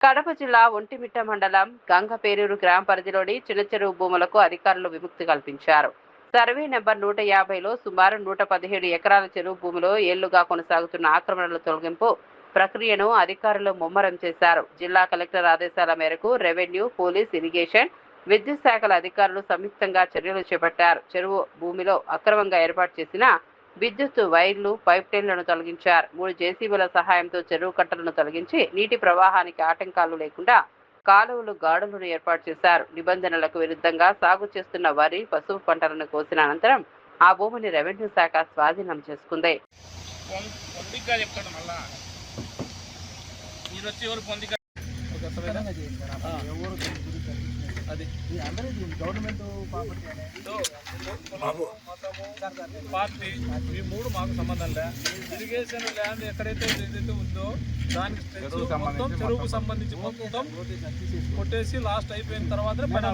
కడప జిల్లా ఒంటిమిట్ట మండలం గంగపేరూరు గ్రామ పరిధిలోని చిన్న చెరువు భూములకు అధికారులు విముక్తి కల్పించారు. సర్వే నెంబర్ 150లో సుమారు 117 ఎకరాల చెరువు భూమిలో ఏళ్లుగా కొనసాగుతున్న ఆక్రమణల తొలగింపు ప్రక్రియను అధికారులు ముమ్మరం చేశారు. జిల్లా కలెక్టర్ ఆదేశాల మేరకు రెవెన్యూ, పోలీస్, ఇరిగేషన్, విద్యుత్ శాఖల అధికారులు సంయుక్తంగా చర్యలు చేపట్టారు. చెరువు భూమిలో అక్రమంగా ఏర్పాటు చేసిన విద్యుత్ వైర్లు, పైప్ లైన్లను తొలగించారు. 3 జేసీబీల సహాయంతో చెరువు కట్టలను తొలగించి నీటి ప్రవాహానికి ఆటంకాలు లేకుండా కాలువలు, గాడులను ఏర్పాటు చేశారు. నిబంధనలకు విరుద్ధంగా సాగు చేస్తున్న వరి, పసుపు పంటలను కోసిన అనంతరం ఆ భూమిని రెవెన్యూ శాఖ స్వాధీనం చేసుకుంది. అది గవర్నమెంట్ పార్టీ ఈ 3 మాకు సంబంధం లే. ఇరిగేషన్ ల్యాండ్ ఎక్కడైతే ఏదైతే ఉందో దానికి మొత్తం చెరువుకు సంబంధించి మొత్తం కొట్టేసి లాస్ట్ అయిపోయిన తర్వాత పని